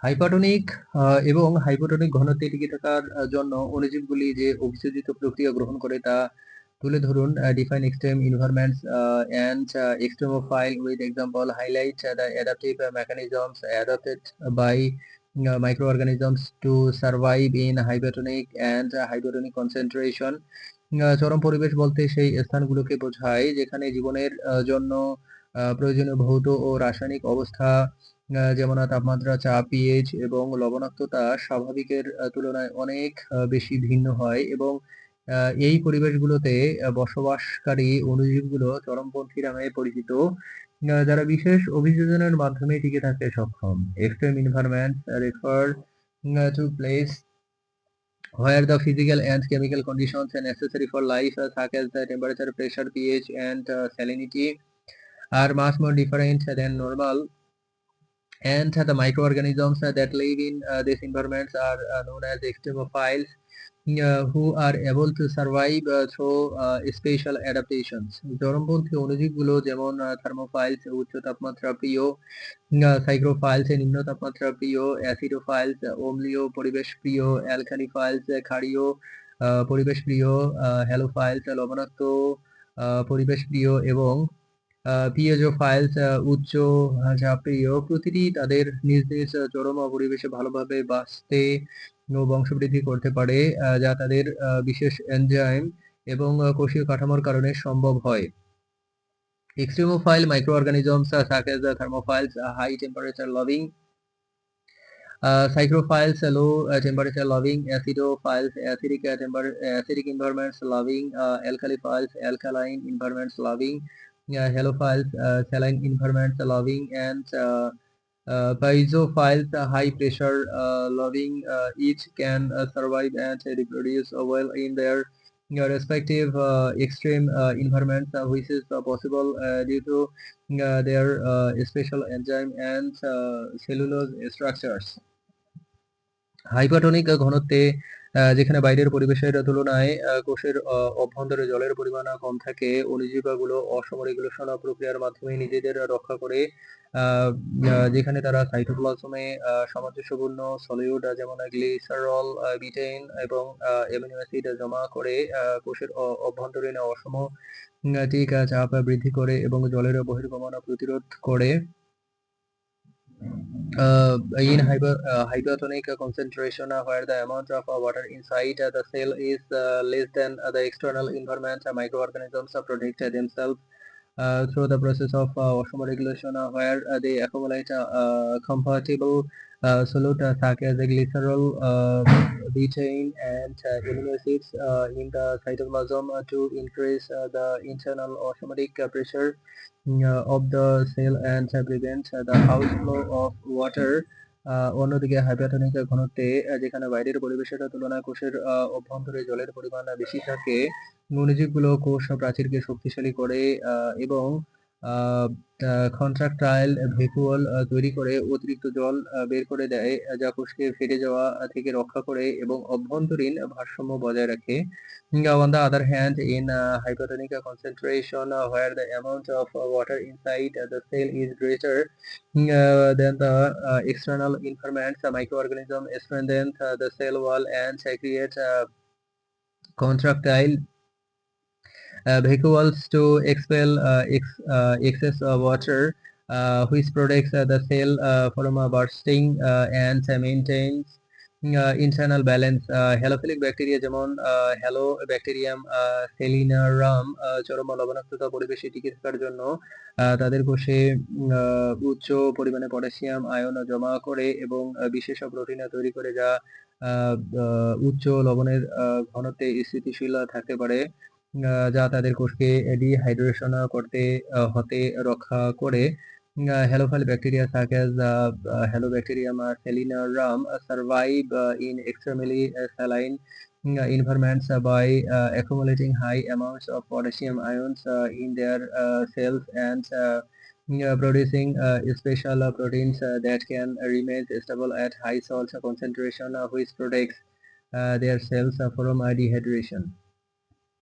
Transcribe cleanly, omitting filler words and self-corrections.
Hypertonic এবং hypotonic ঘনত্বে টিকে থাকার জন্য অণুজীবগুলি যে অভিযোজিত প্রক্রিয়া গ্রহণ করে তা তুলে ধরুন। Define extreme environments and extremophile with example highlight the adaptive mechanisms adopted by microorganisms to survive in hypertonic and hypotonic concentration. চরম পরিবেশ বলতে সেই স্থানগুলোকে বোঝায় যেখানে জীবনের জন্য প্রয়োজনীয় ভৌত ও রাসায়নিক অবস্থা যেমন তাপমাত্রা, চাপ, পিএইচ এবং লবণাক্ততা স্বাভাবিকের তুলনায় অনেক বেশি ভিন্ন হয় এবং এই পরিবেশগুলোতে বসবাসকারী অণুজীবগুলো চরমপন্থী নামে পরিচিত, যারা বিশেষ অভিযোজনের মাধ্যমে টিকে থাকতে সক্ষম। Extreme environments refer to place where the physical and chemical conditions are necessary for life, such as the temperature, pressure, pH, and salinity, are much more different than normal. And the microorganisms that live in these environments are known as extremophiles, who are able to survive through special adaptations. চরমপন্থী অণুজীবগুলো যেমন thermophiles উচ্চ তাপমাত্রা প্রিয়, সাইক্রোফাইলস নিম্ন তাপমাত্রা প্রিয়, অ্যাসিডোফাইলস অম্লীয় পরিবেশ প্রিয়, অ্যালকালিফাইলস ক্ষারীয় পরিবেশ প্রিয়, হ্যালোফাইলস লবণাক্ত পরিবেশ প্রিয় এবং পিয়েজোফাইলস উচ্চ চাপীয়। প্রতিটি তাদের নিজ নিজ চরম পরিবেশে ভালোভাবে বাঁচতে ও বংশবৃদ্ধি করতে পারে, যা তাদের বিশেষ এনজাইম এবং কোষীয় কাঠামোর কারণে সম্ভব হয়। Extremophile microorganisms such as the thermophiles high temperature loving, psychrophiles low temperature loving, acidophiles acidic environments loving, alkaliphiles alkaline environments loving, halophiles saline environments loving, and piezophile high pressure loving. Each can survive and reproduce well in their respective extreme environments, which is possible due to their special enzyme and cellulose structures. Hypertonic ঘনত্বে যেখানে বাইরের পরিবেশের তুলনায় কোষের অভ্যন্তরে জলের পরিমাণ কম থাকে, অণুজীবগুলো অসমরেগুলেশন প্রক্রিয়ার মাধ্যমে নিজেদের রক্ষা করে, যেখানে তারা সাইটোপ্লাজমে সামঞ্জস্যপূর্ণ সলিউড যেমন গ্লিসারল, বিটেইন এবং অ্যামিনো অ্যাসিড জমা করে কোষের অভ্যন্তরীণ অসম চাপ বৃদ্ধি করে এবং জলের বহির্গমন প্রতিরোধ করে। In hypertonic concentration, where the amount of water inside the cell is less than the external environment, microorganisms protect themselves through the process of osmoregulation, where they accumulate compatible solute such as glycerol, betaine, and amino acids in the cytoplasm to increase the internal osmotic pressure of the cell and prevent the outflow of water. অন্যদিকে hypertonic ঘনত্বে যেখানে বাইরের পরিবেশের তুলনায় কোষের অভ্যন্তরে জলের পরিমাণ বেশি থাকে, অণুজীবগুলো কোষ প্রাচীরকে শক্তিশালী করে এবং কন্ট্রাকটাইল ভ্যাকুয়াল তৈরি করে অতিরিক্ত জল বের করে দেয়, যা কোষকে ফেটে যাওয়া থেকে রক্ষা করে এবং অভ্যন্তরীণ ভারসাম্য বজায় রাখে। On the other hand, in hypertonic concentration, where the amount of water inside the cell is greater than the external environment, the microorganism strengthens the cell wall and create contractile vacuoles to expel excess water, which protects the cell from bursting and maintains internal balance. Halophilic bacteria যেমন halobacterium সেলিনারাম চরম লবণাক্ততা পরিবেশে টিকে থাকার জন্য তাদের কোষে উচ্চ পরিমাণে পটাশিয়াম আয়ন জমা করে এবং বিশেষ প্রোটিন তৈরি করে, যা উচ্চ লবণের ঘনত্বে স্থিতিশীল থাকতে পারে, যা তাদের কোষকে ডিহাইড্রেশন হতে রক্ষা করে। Halophile bacteria such as Halobacterium celinarum survive in extremely saline environments by accumulating high amounts of potassium ions in their cells and producing special proteins that can remain stable at high salt concentration, which protects their cells from dehydration.